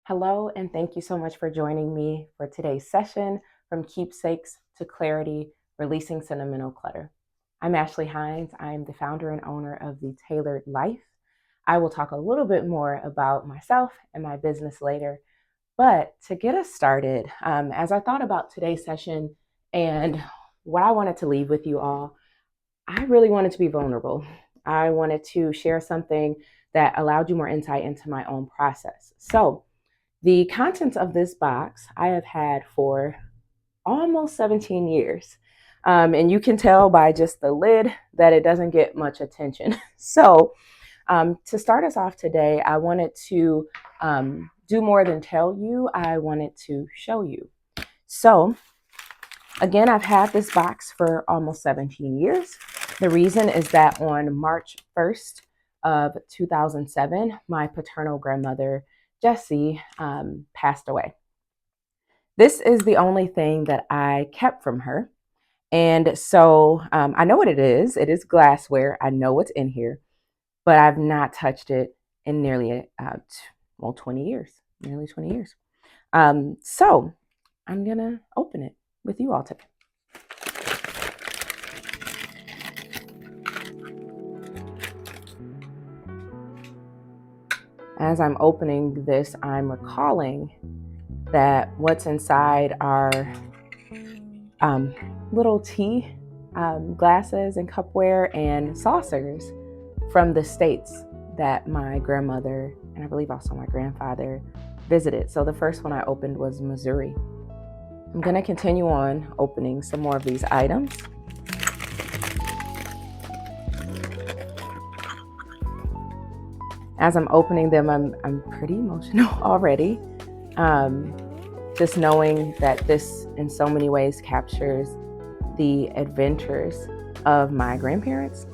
Hello, and thank you so much for joining me for today's session from Keepsakes to Clarity, Releasing Sentimental Clutter. I'm Ashley Hines. I'm the founder and owner of The Tailored Life. I will talk a little bit more about myself and my business later. But to get us started, as I thought about today's session and what I wanted to leave with you all, I really wanted to be vulnerable. I wanted to share something that allowed you more insight into my own process. So, the contents of this box I have had for almost 17 years. And you can tell by just the lid that it doesn't get much attention. So, to start us off today, I wanted to do more than tell you, I wanted to show you. So, again, I've had this box for almost 17 years. The reason is that on March 1st of 2007, my paternal grandmother, Jessie, passed away. This is the only thing that I kept from her. And so I know what it is. It is glassware. I know what's in here, but I've not touched it in nearly, 20 years, nearly 20 years. So I'm going to open it with you all today. As I'm opening this, I'm recalling that what's inside are little tea glasses and cupware and saucers from the states that my grandmother and I believe also my grandfather visited. So the first one I opened was Missouri. I'm going to continue on opening some more of these items. As I'm opening them, I'm pretty emotional already. Just knowing that this in so many ways captures the adventures of my grandparents.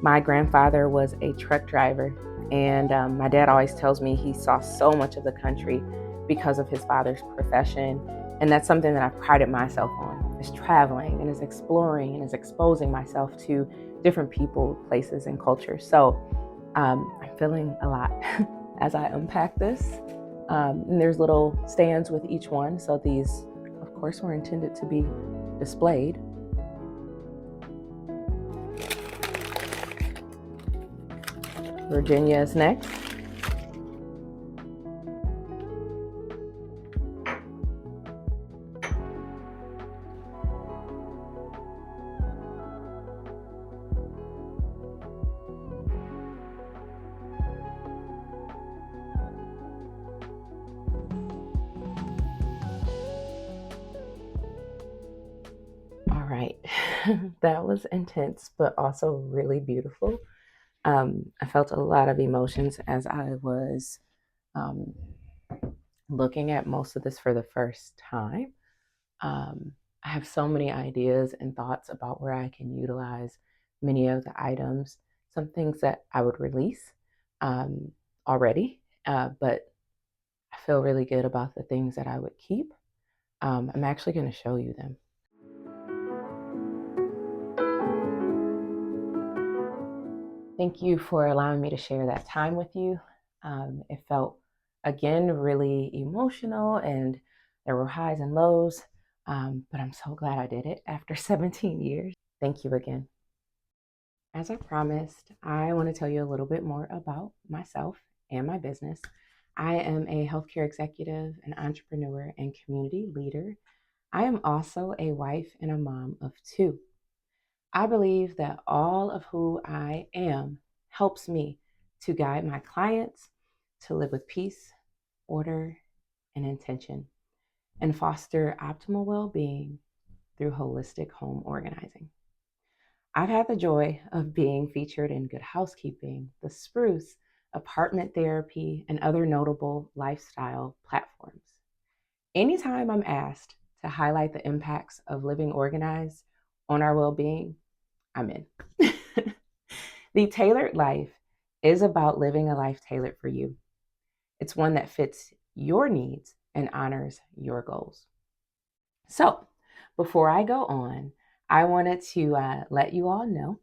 My grandfather was a truck driver, and my dad always tells me he saw so much of the country because of his father's profession. And that's something that I've prided myself on, is traveling and is exploring and is exposing myself to different people, places, and cultures. So I'm feeling a lot as I unpack this. And there's little stands with each one. So these, of course, were intended to be displayed. Virginia is next. All right, that was intense, but also really beautiful. I felt a lot of emotions as I was um, looking at most of this for the first time. I have so many ideas and thoughts about where I can utilize many of the items, some things that I would release um, already, but I feel really good about the things that I would keep. I'm actually going to show you them. Thank you for allowing me to share that time with you. It felt, again, really emotional, and there were highs and lows, but I'm so glad I did it after 17 years. Thank you again. As I promised, I want to tell you a little bit more about myself and my business. I am a healthcare executive, an entrepreneur, and community leader. I am also a wife and a mom of two. I believe that all of who I am helps me to guide my clients to live with peace, order, and intention, and foster optimal well being through holistic home organizing. I've had the joy of being featured in Good Housekeeping, The Spruce, Apartment Therapy, and other notable lifestyle platforms. Anytime I'm asked to highlight the impacts of living organized on our well being, I'm in. The tailored life is about living a life tailored for you. It's one that fits your needs and honors your goals. So, before I go on, I wanted to let you all know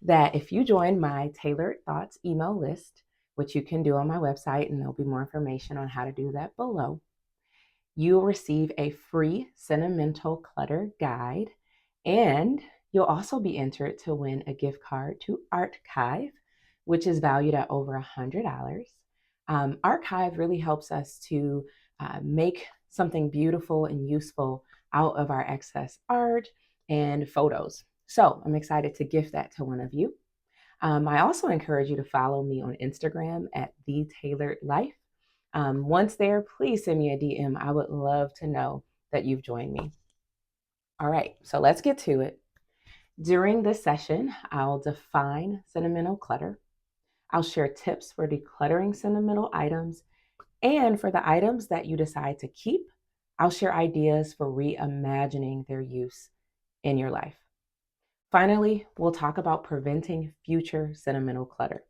that if you join my Tailored Thoughts email list, which you can do on my website, and there'll be more information on how to do that below. You will receive a free Sentimental Clutter guide, and you'll also be entered to win a gift card to Archive, which is valued at over $100. Archive really helps us to make something beautiful and useful out of our excess art and photos. So I'm excited to gift that to one of you. I also encourage you to follow me on Instagram at The Tailored Life. Once there, please send me a DM. I would love to know that you've joined me. All right, so let's get to it. During this session, I'll define sentimental clutter. I'll share tips for decluttering sentimental items. And for the items that you decide to keep, I'll share ideas for reimagining their use in your life. Finally, we'll talk about preventing future sentimental clutter.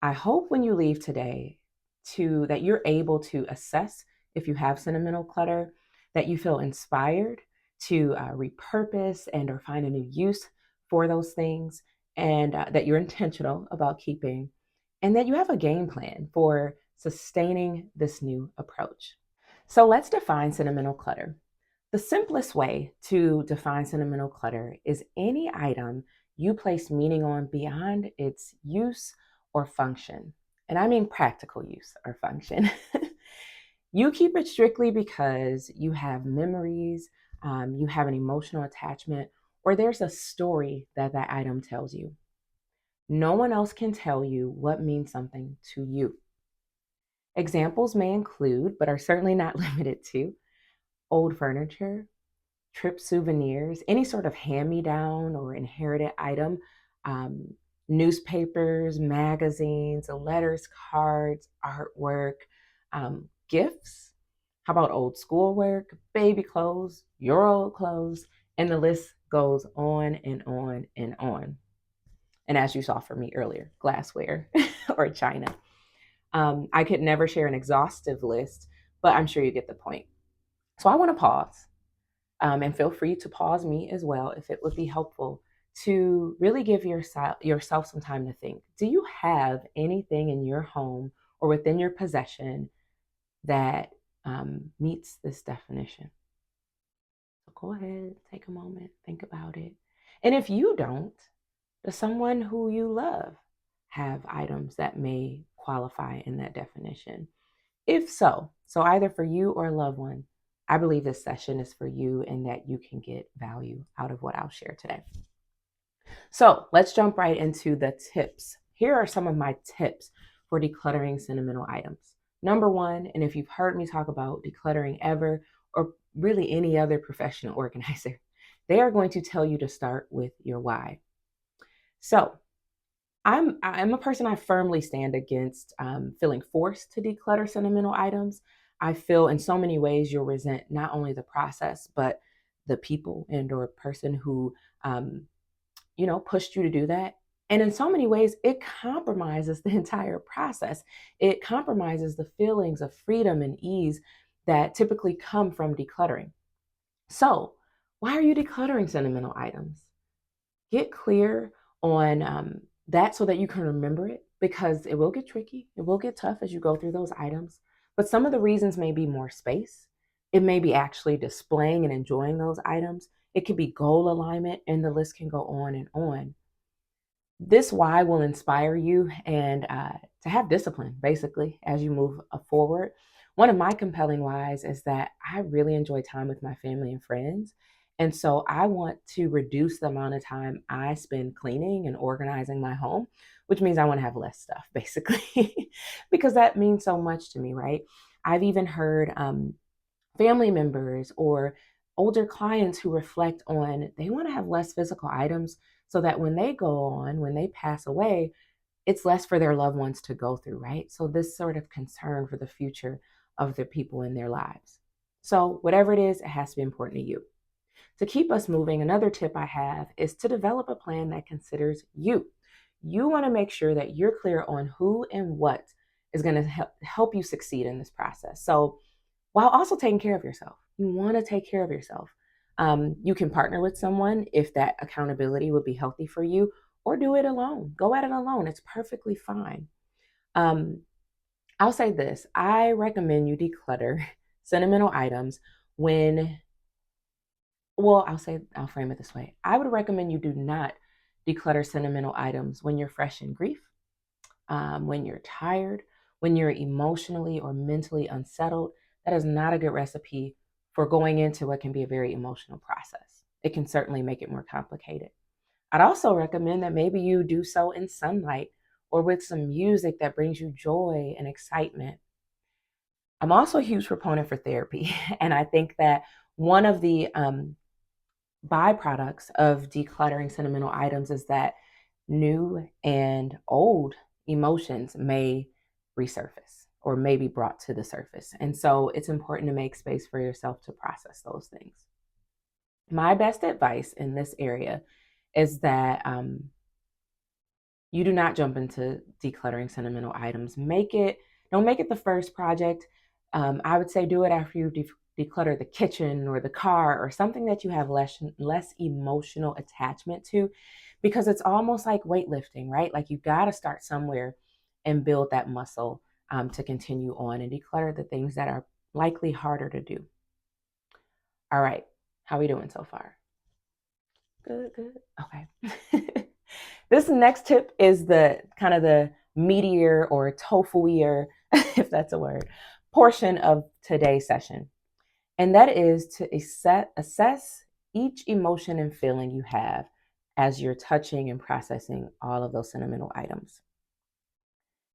I hope when you leave today that you're able to assess if you have sentimental clutter, that you feel inspired to repurpose and or find a new use for those things, and that you're intentional about keeping, and that you have a game plan for sustaining this new approach. So let's define sentimental clutter. The simplest way to define sentimental clutter is any item you place meaning on beyond its use or function. And I mean practical use or function. You keep it strictly because you have memories, you have an emotional attachment, or there's a story that that item tells you. No one else can tell you what means something to you. Examples may include, but are certainly not limited to, old furniture, trip souvenirs, any sort of hand-me-down or inherited item, um, newspapers, magazines, letters, cards, artwork, gifts. How about old schoolwork, baby clothes, your old clothes, and the list goes on and on and on. And as you saw from me earlier, glassware or china. I could never share an exhaustive list, but I'm sure you get the point. So I want to pause. And feel free to pause me as well if it would be helpful to really give yourself some time to think. Do you have anything in your home or within your possession that meets this definition? So go ahead, take a moment, think about it. And if you don't, does someone who you love have items that may qualify in that definition? If so, so either for you or a loved one, I believe this session is for you and that you can get value out of what I'll share today. So let's jump right into the tips. Here are some of my tips for decluttering sentimental items. Number one, and if you've heard me talk about decluttering ever, or really any other professional organizer, they are going to tell you to start with your why. So I'm a person, I firmly stand against feeling forced to declutter sentimental items. I feel in so many ways you'll resent not only the process, but the people and or person who, pushed you to do that. And in so many ways, it compromises the entire process. It compromises the feelings of freedom and ease that typically come from decluttering. So why are you decluttering sentimental items? Get clear on that so that you can remember it, because it will get tricky. It will get tough as you go through those items. But some of the reasons may be more space. It may be actually displaying and enjoying those items. It could be goal alignment, and the list can go on and on. This why will inspire you and to have discipline, basically, as you move forward. One of my compelling whys is that I really enjoy time with my family and friends. And so I want to reduce the amount of time I spend cleaning and organizing my home, which means I want to have less stuff, basically, because that means so much to me, right? I've even heard family members or older clients who reflect on they want to have less physical items so that when they pass away, it's less for their loved ones to go through, right? So this sort of concern for the future of the people in their lives. So whatever it is, it has to be important to you. To keep us moving, another tip I have is to develop a plan that considers you. You want to make sure that you're clear on who and what is going to help you succeed in this process. So while also taking care of yourself, you want to take care of yourself. You can partner with someone if that accountability would be healthy for you, or do it alone. Go at it alone. It's perfectly fine. Um, I'll say this. I recommend you declutter sentimental items when, well, I'll frame it this way. I would recommend you do not declutter sentimental items when you're fresh in grief, when you're tired, when you're emotionally or mentally unsettled. That is not a good recipe for going into what can be a very emotional process. It can certainly make it more complicated. I'd also recommend that maybe you do so in sunlight or with some music that brings you joy and excitement. I'm also a huge proponent for therapy. And I think that one of the byproducts of decluttering sentimental items is that new and old emotions may resurface or may be brought to the surface. And so it's important to make space for yourself to process those things. My best advice in this area is that you do not jump into decluttering sentimental items. Don't make it the first project. I would say do it after you declutter the kitchen or the car or something that you have less emotional attachment to, because it's almost like weightlifting, right? Like you got to start somewhere and build that muscle to continue on and declutter the things that are likely harder to do. All right, how are we doing so far? Good, good. Okay. This next tip is the kind of the meatier or tofuier, if that's a word, portion of today's session. And that is to assess each emotion and feeling you have as you're touching and processing all of those sentimental items.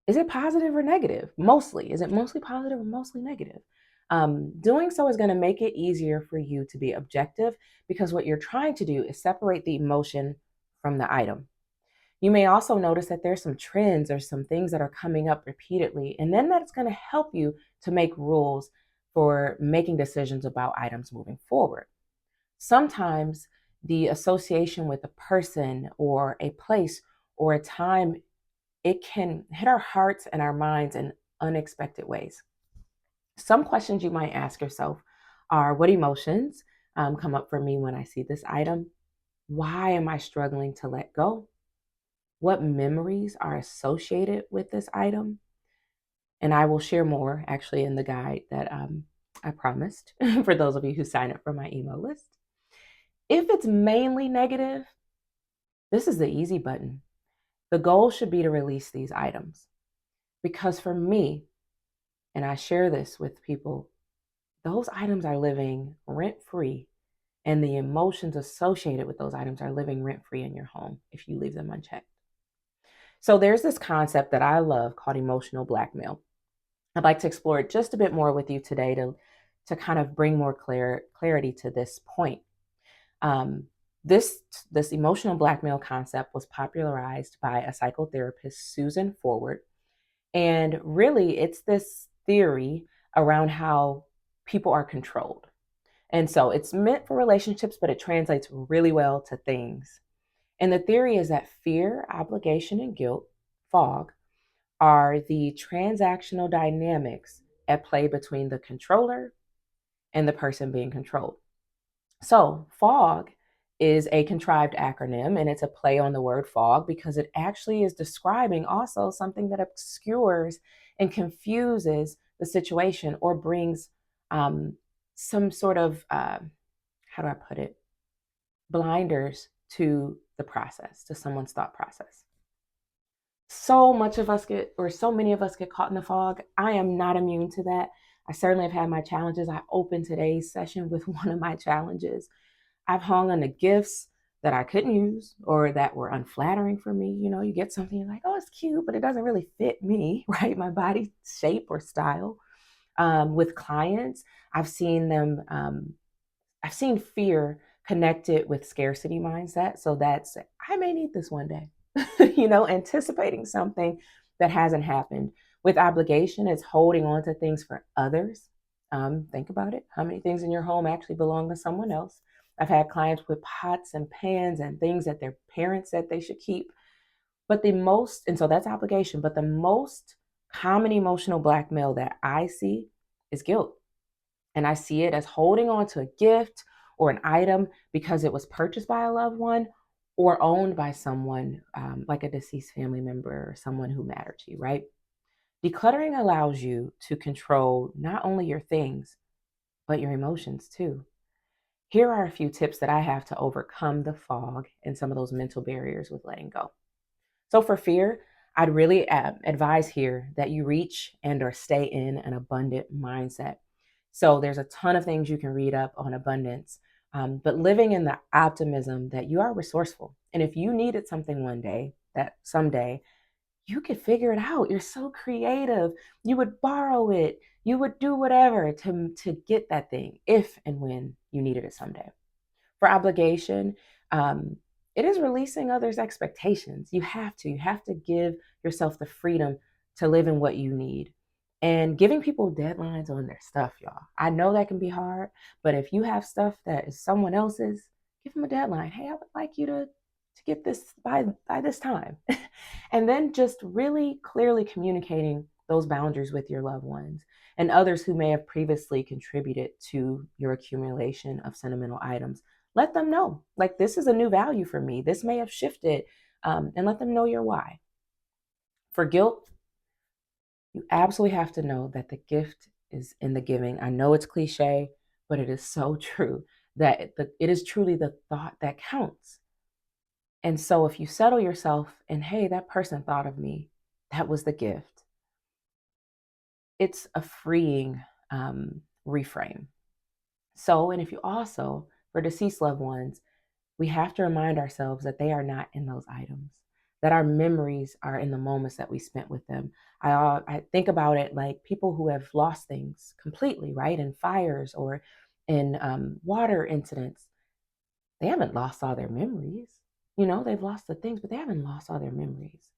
Is it positive or negative? Mostly. Is it mostly positive or mostly negative? Doing so is going to make it easier for you to be objective because what you're trying to do is separate the emotion from the item. You may also notice that there's some trends or some things that are coming up repeatedly, and then that's going to help you to make rules for making decisions about items moving forward. Sometimes the association with a person or a place or a time, it can hit our hearts and our minds in unexpected ways. Some questions you might ask yourself are, what emotions come up for me when I see this item? Why am I struggling to let go? What memories are associated with this item? And I will share more actually in the guide that I promised for those of you who sign up for my email list. If it's mainly negative, this is the easy button. The goal should be to release these items. Because for me, and I share this with people, those items are living rent free, and the emotions associated with those items are living rent free in your home if you leave them unchecked. So there's this concept that I love called emotional blackmail. I'd like to explore it just a bit more with you today to kind of bring more clarity to this point. Um, this emotional blackmail concept was popularized by a psychotherapist, Susan Forward. And really, it's this theory around how people are controlled. And so it's meant for relationships, but it translates really well to things. And the theory is that fear, obligation, and guilt, fog, are the transactional dynamics at play between the controller and the person being controlled. So, fog is a contrived acronym, and it's a play on the word fog because it actually is describing also something that obscures and confuses the situation or brings some sort of, how do I put it, blinders to the process, to someone's thought process. So many of us get caught in the fog. I am not immune to that. I certainly have had my challenges. I opened today's session with one of my challenges. I've hung on to gifts that I couldn't use or that were unflattering for me. You know, you get something you're like, oh, it's cute, but it doesn't really fit me, right? My body shape or style. With clients, I've seen them, I've seen fear connected with scarcity mindset. So that's, I may need this one day, anticipating something that hasn't happened. With obligation, it's holding on to things for others. Think about it. How many things in your home actually belong to someone else? I've had clients with pots and pans and things that their parents said they should keep. And so that's obligation. But the most common emotional blackmail that I see is guilt. And I see it as holding on to a gift or an item because it was purchased by a loved one or owned by someone like a deceased family member or someone who mattered to you, right? Decluttering allows you to control not only your things, but your emotions too. Here are a few tips that I have to overcome the fog and some of those mental barriers with letting go. So for fear, I'd really advise here that you reach and or stay in an abundant mindset. So there's a ton of things you can read up on abundance, but living in the optimism that you are resourceful. And if you needed something one day, that someday you could figure it out. You're so creative. You would borrow it. You would do whatever to get that thing if and when you needed it someday. For obligation, um, it is releasing others' expectations. You have to give yourself the freedom to live in what you need. And giving people deadlines on their stuff, y'all. I know that can be hard, but if you have stuff that is someone else's, give them a deadline. Hey, I would like you to get this by this time. And then just really clearly communicating those boundaries with your loved ones and others who may have previously contributed to your accumulation of sentimental items. Let them know, like, this is a new value for me. This may have shifted, and let them know your why. For guilt, you absolutely have to know that the gift is in the giving. I know it's cliche, but it is so true that it is truly the thought that counts. And so if you settle yourself and, hey, that person thought of me, that was the gift, it's a freeing reframe. So, and if you also, for deceased loved ones, we have to remind ourselves that they are not in those items, that our memories are in the moments that we spent with them. I think about it like people who have lost things completely, right? In fires or in water incidents. They haven't lost all their memories. You know, they've lost the things, but they haven't lost all their memories.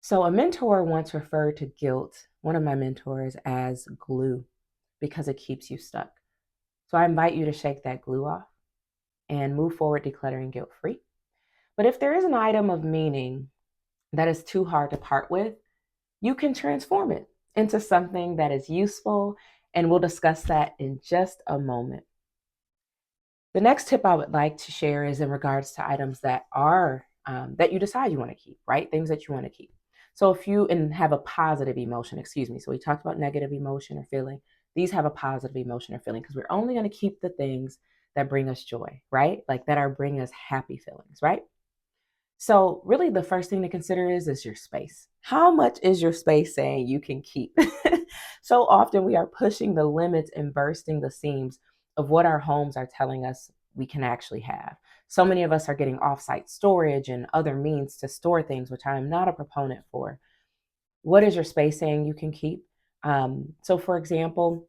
So a mentor once referred to guilt, one of my mentors, as glue because it keeps you stuck. So I invite you to shake that glue off and move forward decluttering guilt free. But if there is an item of meaning that is too hard to part with, you can transform it into something that is useful. And we'll discuss that in just a moment. The next tip I would like to share is in regards to items that are that you decide you want to keep, right? Things that you want to keep. So if you and have a positive emotion, excuse me. So we talked about negative emotion or feeling. These have a positive emotion or feeling because we're only going to keep the things that bring us joy, right? Like that are bring us happy feelings, right? So really the first thing to consider is your space. How much is your space saying you can keep? So often we are pushing the limits and bursting the seams of what our homes are telling us we can actually have. So many of us are getting offsite storage and other means to store things, which I am not a proponent for. What is your space saying you can keep? So for example,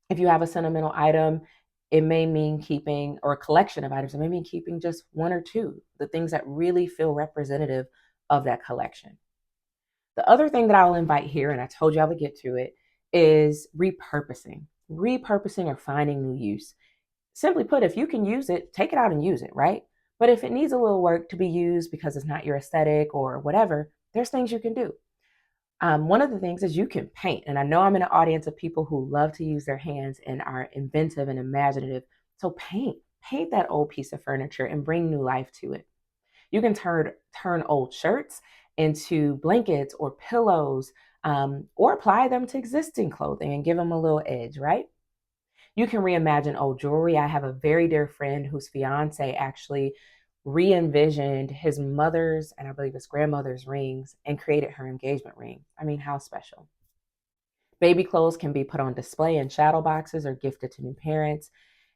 if you have a sentimental item, it may mean keeping, or a collection of items, it may mean keeping just one or two, the things that really feel representative of that collection. The other thing that I will invite here, and I told you I would get to it, is repurposing. Repurposing or finding new use. Simply put, if you can use it, take it out and use it, right? But if it needs a little work to be used because it's not your aesthetic or whatever, there's things you can do. One of the things is you can paint. And I know I'm in an audience of people who love to use their hands and are inventive and imaginative. So paint that old piece of furniture and bring new life to it. You can turn old shirts into blankets or pillows, or apply them to existing clothing and give them a little edge, right? You can reimagine old jewelry. I have a very dear friend whose fiance actually re-envisioned his mother's and I believe his grandmother's rings and created her engagement ring. I mean, how special. Baby clothes can be put on display in shadow boxes or gifted to new parents.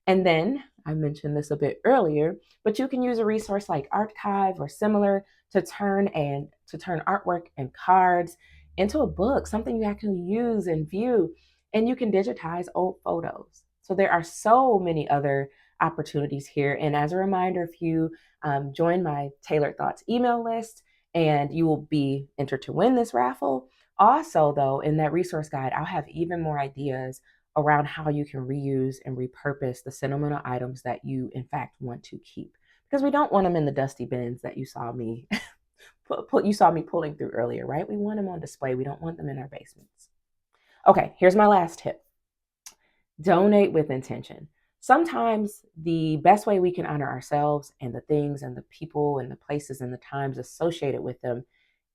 And then I mentioned this a bit earlier, but you can use a resource like Archive or similar to turn artwork and cards into a book, something you actually use and view, and you can digitize old photos. So there are so many other opportunities here. And as a reminder, if you join my Tailored Thoughts email list, and you will be entered to win this raffle. Also, though, in that resource guide, I'll have even more ideas around how you can reuse and repurpose the sentimental items that you in fact want to keep, because we don't want them in the dusty bins that you saw me pulling through earlier, right? We want them on display. We don't want them in our basements. Okay, here's my last tip. Donate with intention. Sometimes the best way we can honor ourselves and the things and the people and the places and the times associated with them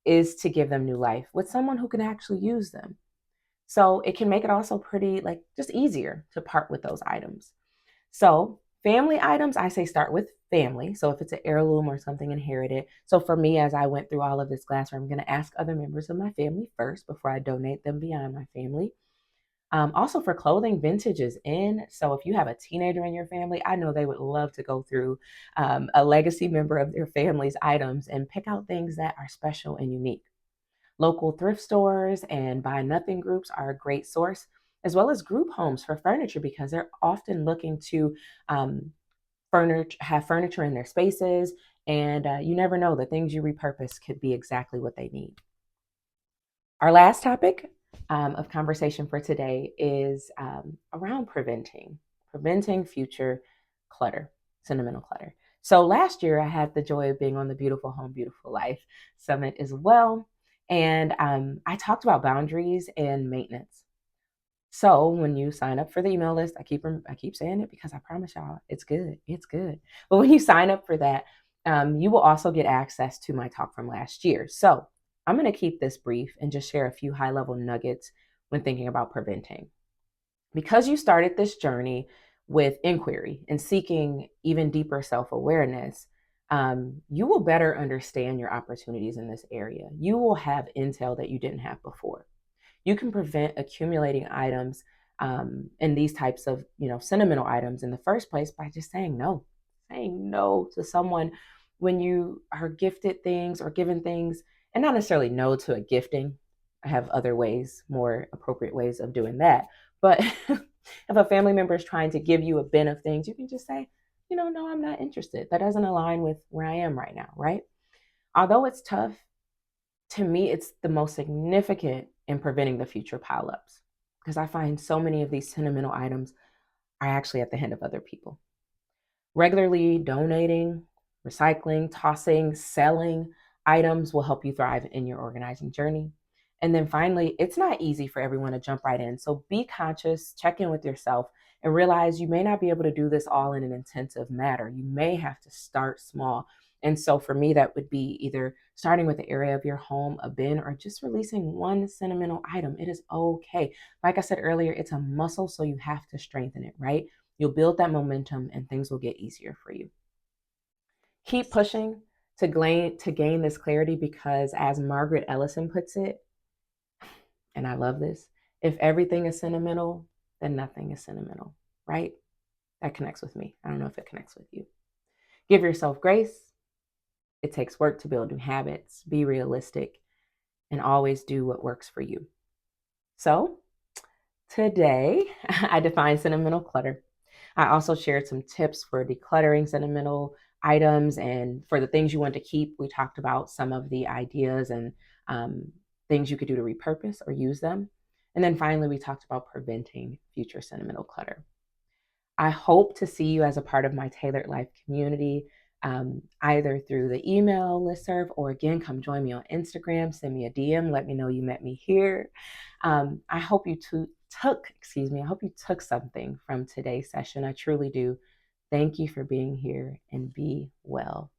is to give them new life with someone who can actually use them. So it can make it also pretty like just easier to part with those items. So family items, I say start with family. So if it's an heirloom or something inherited. So for me, as I went through all of this glassware, I'm going to ask other members of my family first before I donate them beyond my family. Also for clothing, vintage is in. So if you have a teenager in your family, I know they would love to go through a legacy member of their family's items and pick out things that are special and unique. Local thrift stores and buy nothing groups are a great source, as well as group homes for furniture because they're often looking to have furniture in their spaces. And you never know, the things you repurpose could be exactly what they need. Our last topic of conversation for today is around preventing future clutter, sentimental clutter. So last year, I had the joy of being on the Beautiful Home, Beautiful Life Summit as well. And I talked about boundaries and maintenance. So when you sign up for the email list, I keep saying it because I promise y'all, it's good. It's good. But when you sign up for that, you will also get access to my talk from last year. So I'm going to keep this brief and just share a few high level nuggets when thinking about preventing. Because you started this journey with inquiry and seeking even deeper self awareness, you will better understand your opportunities in this area. You will have intel that you didn't have before. You can prevent accumulating items and these types of sentimental items in the first place by just saying no to someone when you are gifted things or given things, and not necessarily no to a gifting. I have other ways, more appropriate ways of doing that. But if a family member is trying to give you a bin of things, you can just say, no, I'm not interested. That doesn't align with where I am right now, right? Although it's tough, to me, it's the most significant in preventing the future pileups because I find so many of these sentimental items are actually at the hand of other people. Regularly donating, recycling, tossing, selling items will help you thrive in your organizing journey. And then finally, it's not easy for everyone to jump right in. So be conscious, check in with yourself, and realize you may not be able to do this all in an intensive manner. You may have to start small. And so for me, that would be either starting with the area of your home, a bin, or just releasing one sentimental item. It is okay. Like I said earlier, it's a muscle, so you have to strengthen it, right? You'll build that momentum and things will get easier for you. Keep pushing to gain this clarity because, as Margaret Ellison puts it, and I love this, if everything is sentimental, then nothing is sentimental, right? That connects with me. I don't know if it connects with you. Give yourself grace. It takes work to build new habits. Be realistic and always do what works for you. So, today, I defined sentimental clutter. I also shared some tips for decluttering sentimental items and for the things you want to keep. We talked about some of the ideas and things you could do to repurpose or use them. And then finally, we talked about preventing future sentimental clutter. I hope to see you as a part of my Tailored Life community, either through the email listserv or again, come join me on Instagram, send me a DM, let me know you met me here. I hope you I hope you took something from today's session. I truly do. Thank you for being here and be well.